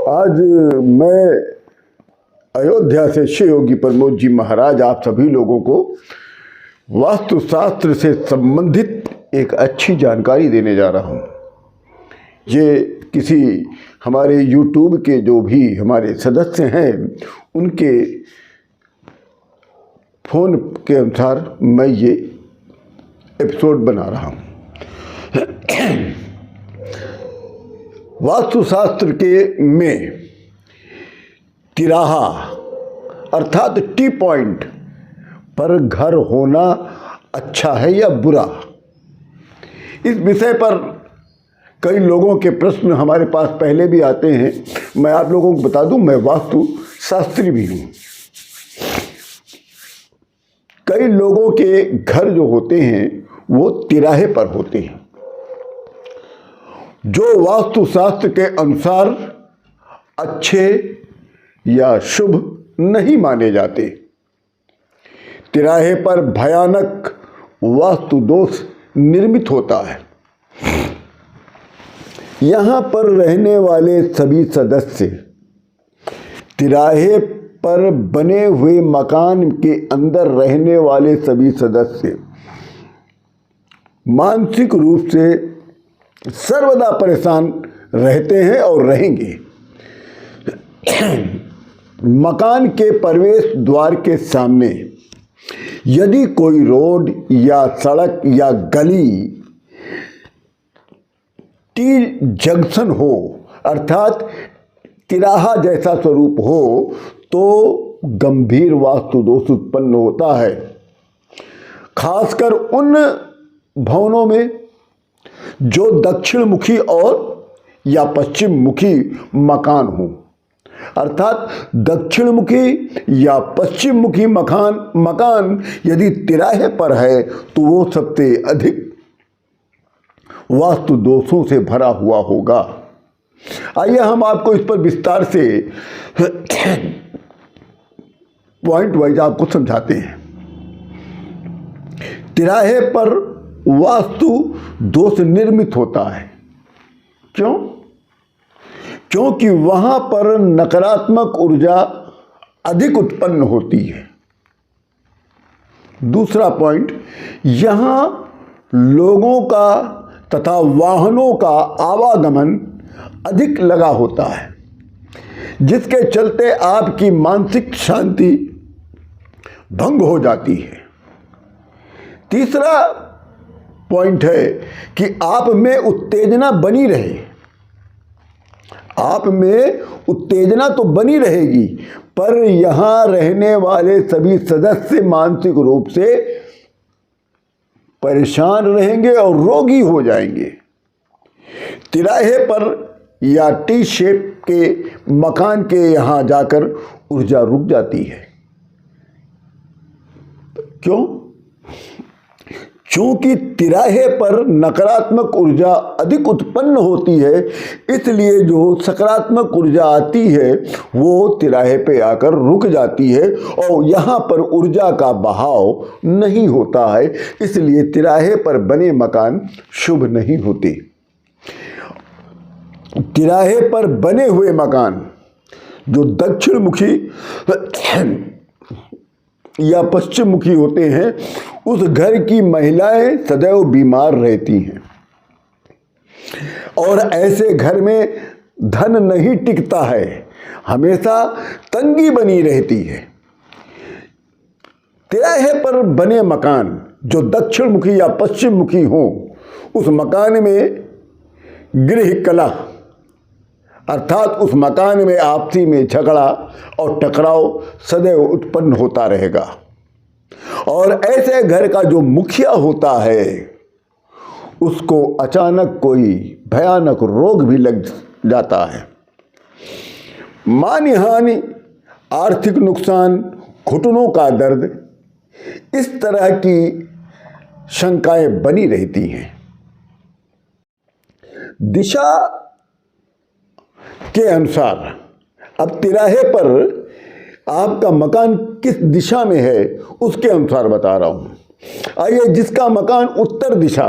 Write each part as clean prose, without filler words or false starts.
आज मैं अयोध्या से श्री योगी प्रमोद जी महाराज आप सभी लोगों को वास्तुशास्त्र से संबंधित एक अच्छी जानकारी देने जा रहा हूँ। ये किसी हमारे YouTube के जो भी हमारे सदस्य हैं उनके फ़ोन के अनुसार मैं ये एपिसोड बना रहा हूँ। वास्तुशास्त्र के में तिराहा अर्थात टी पॉइंट पर घर होना अच्छा है या बुरा, इस विषय पर कई लोगों के प्रश्न हमारे पास पहले भी आते हैं। मैं आप लोगों को बता दूं, मैं वास्तु शास्त्री भी हूं। कई लोगों के घर जो होते हैं वो तिराहे पर होते हैं, जो वास्तुशास्त्र के अनुसार अच्छे या शुभ नहीं माने जाते। तिराहे पर भयानक वास्तु दोष निर्मित होता है। यहाँ पर रहने वाले सभी सदस्य तिराहे पर बने हुए मकान के अंदर रहने वाले सभी सदस्य मानसिक रूप से सर्वदा परेशान रहते हैं और रहेंगे। मकान के प्रवेश द्वार के सामने यदि कोई रोड या सड़क या गली टी जंक्शन हो अर्थात तिराहा जैसा स्वरूप हो तो गंभीर वास्तु दोष उत्पन्न होता है। खासकर उन भवनों में जो दक्षिण मुखी और या पश्चिम मुखी मकान हो, अर्थात दक्षिण मुखी या पश्चिम मुखी मकान यदि तिराहे पर है तो वो सबसे अधिक वास्तु दोषों से भरा हुआ होगा। आइए हम आपको इस पर विस्तार से पॉइंट वाइज आपको समझाते हैं। तिराहे पर वास्तु दोष निर्मित होता है। क्यों? क्योंकि वहां पर नकारात्मक ऊर्जा अधिक उत्पन्न होती है। दूसरा पॉइंट, यहां लोगों का तथा वाहनों का आवागमन अधिक लगा होता है, जिसके चलते आपकी मानसिक शांति भंग हो जाती है। तीसरा पॉइंट है कि आप में उत्तेजना बनी रहे। आप में उत्तेजना तो बनी रहेगी, पर यहां रहने वाले सभी सदस्य मानसिक रूप से परेशान रहेंगे और रोगी हो जाएंगे। तिराहे पर या टी शेप के मकान के यहां जाकर ऊर्जा रुक जाती है। क्यों? क्योंकि तिराहे पर नकारात्मक ऊर्जा अधिक उत्पन्न होती है, इसलिए जो सकारात्मक ऊर्जा आती है वो तिराहे पे आकर रुक जाती है और यहाँ पर ऊर्जा का बहाव नहीं होता है, इसलिए तिराहे पर बने मकान शुभ नहीं होते। तिराहे पर बने हुए मकान जो दक्षिण मुखी या पश्चिम मुखी होते हैं, उस घर की महिलाएं सदैव बीमार रहती हैं और ऐसे घर में धन नहीं टिकता है, हमेशा तंगी बनी रहती है। तिराहे पर बने मकान जो दक्षिण मुखी या पश्चिम मुखी हो, उस मकान में गृह कलह अर्थात उस मकान में आपसी में झगड़ा और टकराव सदैव उत्पन्न होता रहेगा। और ऐसे घर का जो मुखिया होता है उसको अचानक कोई भयानक रोग भी लग जाता है। मानहानि हानि, आर्थिक नुकसान, घुटनों का दर्द, इस तरह की शंकाएं बनी रहती हैं। दिशा के अनुसार अब तिराहे पर आपका मकान किस दिशा में है उसके अनुसार बता रहा हूं। आइए, जिसका मकान उत्तर दिशा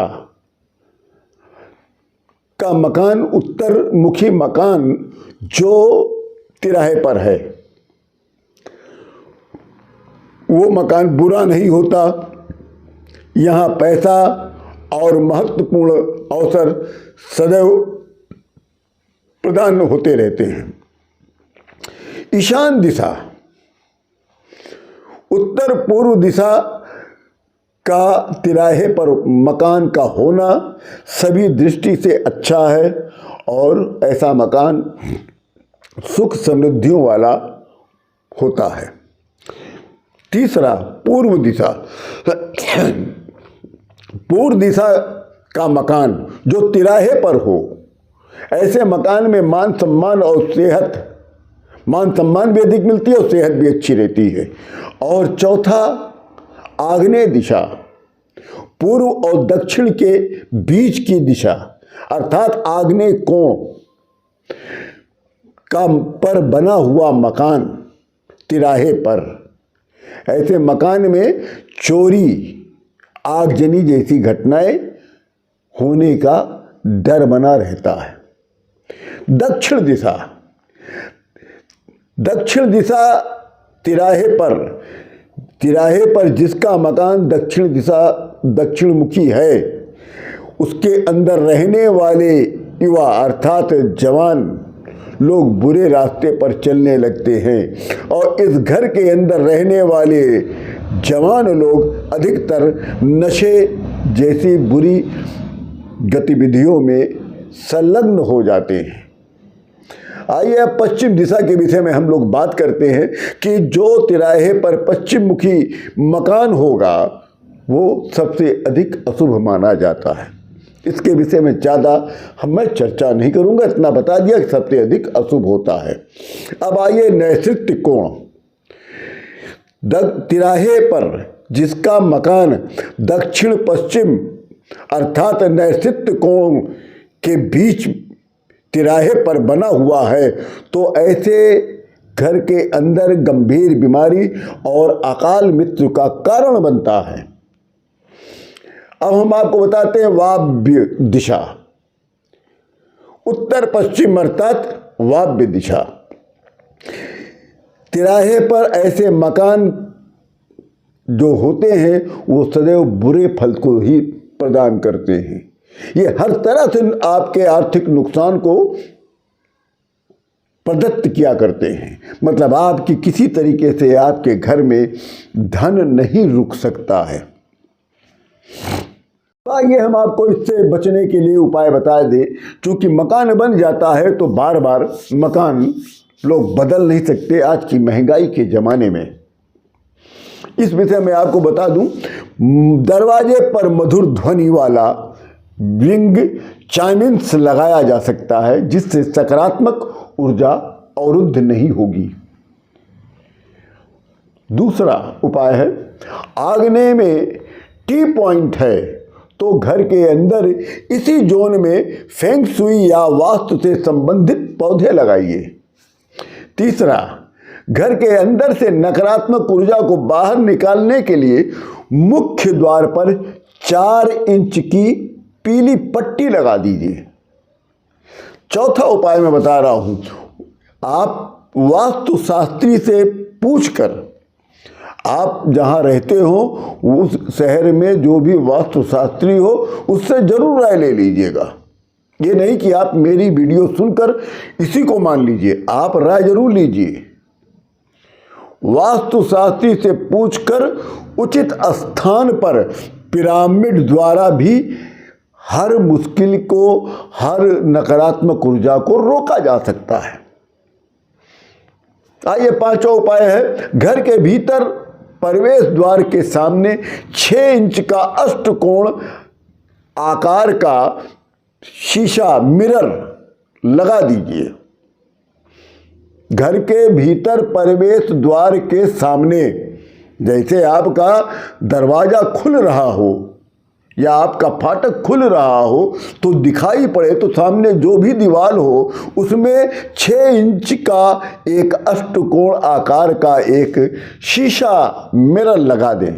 उत्तर मुखी मकान जो तिराहे पर है वो मकान बुरा नहीं होता। यहाँ पैसा और महत्वपूर्ण अवसर सदैव प्रदान होते रहते हैं। ईशान दिशा, उत्तर पूर्व दिशा का तिराहे पर मकान का होना सभी दृष्टि से अच्छा है और ऐसा मकान सुख समृद्धियों वाला होता है। तीसरा, पूर्व दिशा। पूर्व दिशा का मकान जो तिराहे पर हो, ऐसे मकान में मान सम्मान और सेहत, मान सम्मान भी अधिक मिलती है और सेहत भी अच्छी रहती है। और चौथा, आग्नेय दिशा, पूर्व और दक्षिण के बीच की दिशा अर्थात आग्नेय कोण का पर बना हुआ मकान तिराहे पर, ऐसे मकान में चोरी, आगजनी जैसी घटनाएं होने का डर बना रहता है। दक्षिण दिशा, दक्षिण दिशा तिराहे पर जिसका मकान दक्षिण दिशा दक्षिण मुखी है, उसके अंदर रहने वाले युवा अर्थात जवान लोग बुरे रास्ते पर चलने लगते हैं और इस घर के अंदर रहने वाले जवान लोग अधिकतर नशे जैसी बुरी गतिविधियों में संलग्न हो जाते हैं। आइए अब पश्चिम दिशा के विषय में हम लोग बात करते हैं कि जो तिराहे पर पश्चिम मुखी मकान होगा वो सबसे अधिक अशुभ माना जाता है। इसके विषय में ज़्यादा मैं चर्चा नहीं करूंगा, इतना बता दिया कि सबसे अधिक अशुभ होता है। अब आइए नैऋत्य कोण। तिराहे पर जिसका मकान दक्षिण पश्चिम अर्थात नैऋत्य कोण के बीच तिराहे पर बना हुआ है, तो ऐसे घर के अंदर गंभीर बीमारी और अकाल मृत्यु का कारण बनता है। अब हम आपको बताते हैं वायव्य दिशा, उत्तर पश्चिम अर्थात वायव्य दिशा। तिराहे पर ऐसे मकान जो होते हैं वो सदैव बुरे फल को ही प्रदान करते हैं। ये हर तरह से आपके आर्थिक नुकसान को प्रदत्त किया करते हैं, मतलब आपकी किसी तरीके से आपके घर में धन नहीं रुक सकता है। आइए हम आपको इससे बचने के लिए उपाय बता दें। क्योंकि मकान बन जाता है तो बार बार मकान लोग बदल नहीं सकते आज की महंगाई के ज़माने में। इस विषय में आपको बता दूं, दरवाजे पर मधुर ध्वनि वाला रिंग चाइमिंग्स लगाया जा सकता है जिससे सकारात्मक ऊर्जा अवरुद्ध नहीं होगी। दूसरा उपाय है, आग्नेय में टी पॉइंट है तो घर के अंदर इसी जोन में फेंग शुई या वास्तु से संबंधित पौधे लगाइए। तीसरा, घर के अंदर से नकारात्मक ऊर्जा को बाहर निकालने के लिए मुख्य द्वार पर 4 इंच की पीली पट्टी लगा दीजिए। चौथा उपाय मैं बता रहा हूं, आप वास्तुशास्त्री से पूछकर, आप जहां रहते हो उस शहर में जो भी वास्तुशास्त्री हो उससे जरूर राय ले लीजिएगा। ये नहीं कि आप मेरी वीडियो सुनकर इसी को मान लीजिए, आप राय जरूर लीजिए। वास्तुशास्त्री से पूछकर उचित स्थान पर पिरामिड द्वारा भी हर मुश्किल को, हर नकारात्मक ऊर्जा को रोका जा सकता है। आइए पांचवा उपाय है, घर के भीतर प्रवेश द्वार के सामने 6 इंच का अष्टकोण आकार का शीशा मिरर लगा दीजिए। घर के भीतर प्रवेश द्वार के सामने, जैसे आपका दरवाजा खुल रहा हो या आपका फाटक खुल रहा हो तो दिखाई पड़े तो सामने जो भी दीवार हो उसमें 6 इंच का एक अष्टकोण आकार का एक शीशा मिरर लगा दें।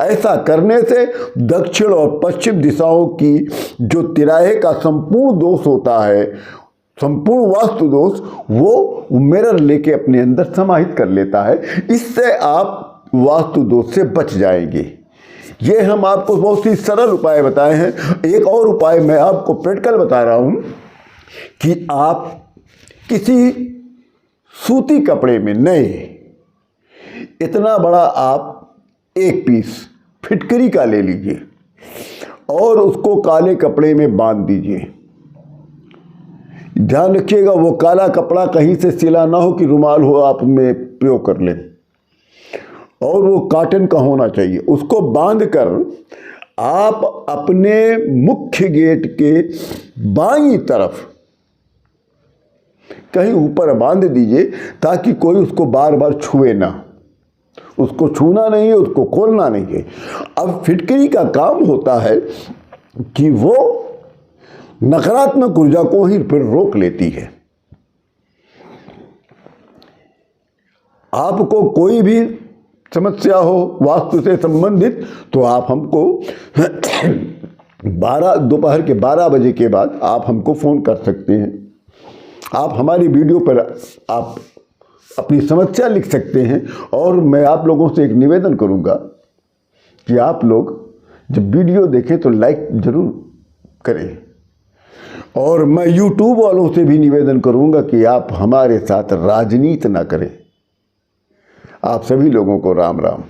ऐसा करने से दक्षिण और पश्चिम दिशाओं की जो तिराहे का संपूर्ण दोष होता है संपूर्ण वास्तु दोष वो मिरर लेके अपने अंदर समाहित कर लेता है। इससे आप वास्तु दोष से बच जाएंगे। ये हम आपको बहुत ही सरल उपाय बताए हैं। एक और उपाय मैं आपको प्रैक्टिकल बता रहा हूं कि आप किसी सूती कपड़े में नए इतना बड़ा आप एक पीस फिटकरी का ले लीजिए और उसको काले कपड़े में बांध दीजिए। ध्यान रखिएगा वो काला कपड़ा कहीं से सिला ना हो कि रुमाल हो आप में प्रयोग कर लें, और वो कॉटन का होना चाहिए। उसको बांधकर आप अपने मुख्य गेट के बाईं तरफ कहीं ऊपर बांध दीजिए ताकि कोई उसको बार बार छुए ना। उसको छूना नहीं है, उसको खोलना नहीं है। अब फिटकरी का काम होता है कि वो नकारात्मक ऊर्जा को ही फिर रोक लेती है। आपको कोई भी समस्या हो वास्तु से संबंधित तो आप हमको 12 दोपहर के 12 बजे के बाद आप हमको फ़ोन कर सकते हैं। आप हमारी वीडियो पर आप अपनी समस्या लिख सकते हैं। और मैं आप लोगों से एक निवेदन करूंगा कि आप लोग जब वीडियो देखें तो लाइक ज़रूर करें। और मैं YouTube वालों से भी निवेदन करूंगा कि आप हमारे साथ राजनीति ना करें। आप सभी लोगों को राम राम।